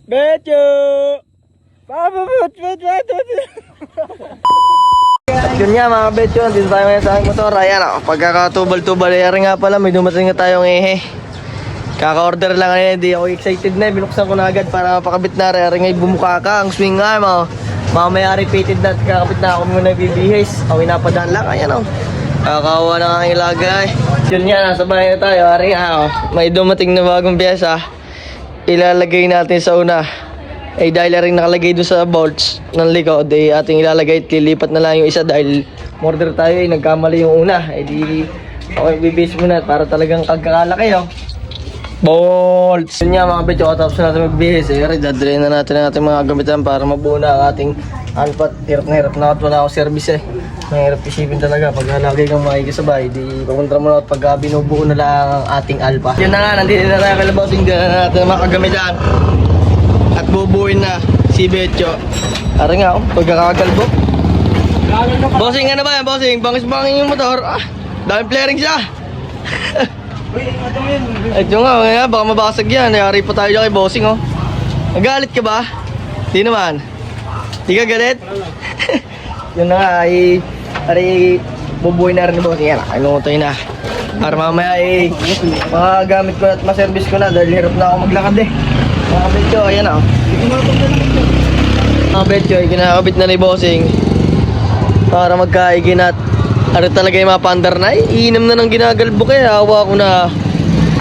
Betyo! At yun nga mga betyo, dito tayo ngayon sa aking motor. Ayan o, pagkakatubal-tubal. Ayan nga pala, may dumating na tayong ehe. Kaka-order lang ngayon, hindi ako excited na. Binuksan ko na agad para mapakabit na rin. Ayan nga, bumuka ka, ang swing arm o. Mamaya repeated na at kakabit na ako muna bibihis. Ako inapadaan lang, ayan o. Kakawa na nga ilagay. Yun nga, nasa bahay na tayo. Ayan nga o, may dumating na bagong pyesa. Ilalagay natin sa una. Eh dahil rin nakalagay doon sa bolts ng likod, eh ating ilalagay at lilipat na lang yung isa dahil order tayo eh nagkamali yung una. Eh di okay, bibis muna para talagang kagkakalaki oh. Bolts! Yun nga mga betyo, tapos natin magbihis eh. Dadalhin na natin ang ating mga gamitan para mabuo na ang ating alpat. Hirap na at wala akong service eh. Mahirap isipin talaga pag nalagay kang makikisabay. Di papunta mo na at pag binubuo na lang ang ating alpa. Yun na nga, nandito na tayo kalabasing natin ang mga kagamitan. At bubuin na si Betyo. Ara nga oh, pagkakagalbo. Bossing ano ba yan, bossing? Bangis-bangin yung motor. Ah, daming flaring siya. Ito nga, kaya baka mabasag yan. Nayari pa tayo dyan kay bossing oh. Nagalit ka ba? Di naman. Di ka galit? Yun na nga, ay bubuin na rin ni bossing. Yan, inungutay na. Para mamaya ay makagamit ko na at maservice ko na dahil hirap na ako maglakad eh. Mga betyo, ayan o. Mga betyo, kinakabit na ni bossing para magkaigin at ano talaga yung mga pandar na iinam na ng ginagalbo kaya hawa ko na.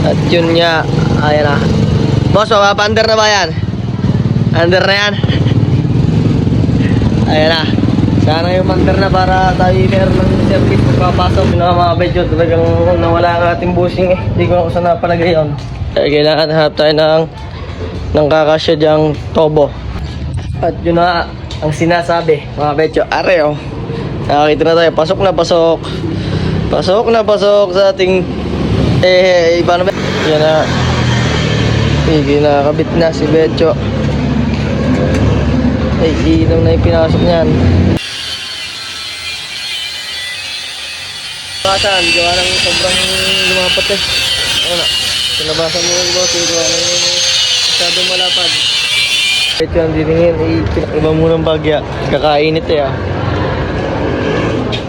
At yun nga, ayan na. Boss, mapapandar na ba yan? Under na yan? Ayan na. Sana yung mandar na para tayo meron ng service magpapasok. Mga betyo, talagang nawala ang ating bossing eh. Hindi ko ako saan napalagay yun. Kaya kailangan hanap tayo ng kakasya dyang tobo. At yun na ang sinasabi mga betyo. Are oh, nakakita na tayo, pasok na pasok. Pasok na pasok sa ating paano ba? Yan na, kinakabit na si Betyo. Ay inom na yung pinasok niyan. Kasan, gawa ng sobrang lumapat eh. Ano na, sinabasan mo yung boss, gawa ng masyadong malapad. Betyo ang diningin, iba munang bagya. Kakainit eh ah.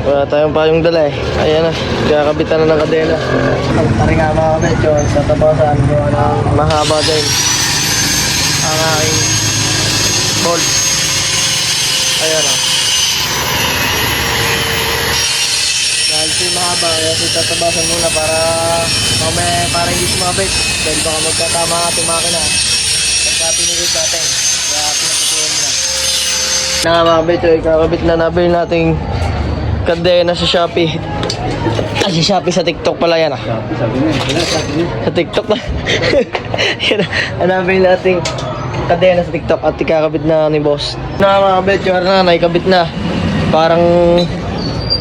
Wala tayong payong dala eh. Ayan na, kakabitan na ng kadena. Pari nga mga kabetyo, sa tabasan ko ng mahaba din ang aking bolt. Ayan na. Dahil ito mahaba, kaya ito tatabasan muna para hindi sumabit. Dahil baka magkatama ating makina. Pagka pinigit natin, kaya pinaputuhan muna. Na nga mga kabetyo, kakabit na nabili nating kadena sa Shopee. Ah, si Shopee sa TikTok pala yan ah. Sa TikTok na. Yan, hanapin natin kadena sa TikTok at ikakabit na ni boss. Na mga betyo, na naikabit na. Parang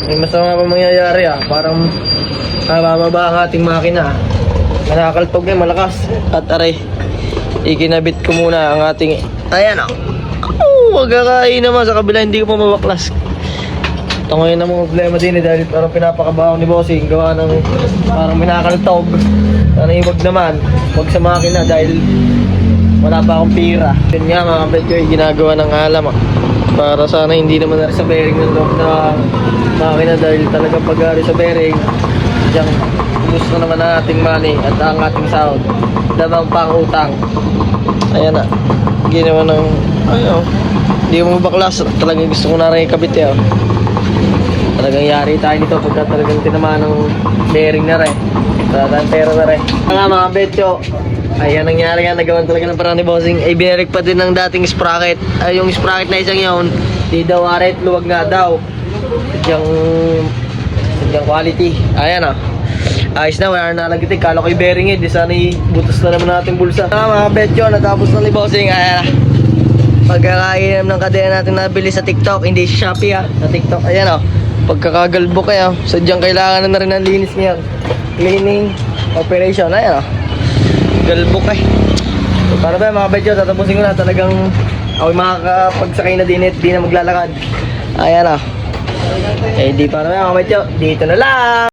may masama pa mangyayari ah. Parang mababa ang ating makina. Nakakaltog eh, malakas. At aray, ikinabit ko muna ang ating, ayan ah. Oh, magkakain naman sa kabila, hindi ko pa mabaklas. Ito ngayon ang problema din eh, dahil parang pinapakabaho ni bossing gawa ng parang minakaltog. Sana iwag naman, wag sa makina dahil wala pa akong pira. Yun nga mga betyo, ginagawa ng alam para sana hindi naman na sa bearing ng loob na makina dahil talagang pag-ari sa bearing diyan gusto naman ang ating money at ang ating sahod damang pang utang. Ayan na, ginawa ng ayaw, hindi mo baklas, talagang gusto ko na rin ikabit eh oh. Talagang yari tayo nito pagka talagang tinamaan ng bearing na rin. Talagang pera na rin. Mga betyo, ayan nangyari nga, nagawan talaga ng parang ni bossing. Ay binalik pa din ng dating sprocket. Ay yung sprocket na isang yun, di daw aret, luwag nga daw. Sadyang quality. Ayan o. Ayos na, wala na nalagitig. Kala ko'y bearing eh, di sana ibutas na naman natin bulsa. Mga betyo, natapos na ni bossing. Ayan na. Pagkakainam ng kadena natin nabili sa TikTok, hindi sa Shopee ah, sa TikTok. Ayan o. Pagkakagalbo kayo, sadyang kailangan na rin ng linis niyan. Cleaning operation, ayan o. Galbok eh. So, para ba mga betyo, tatapusin ko na. Talagang ako'y makakapagsakay na din at di na maglalakad. Ayan o. Eh di para ba mga betyo, dito na lang.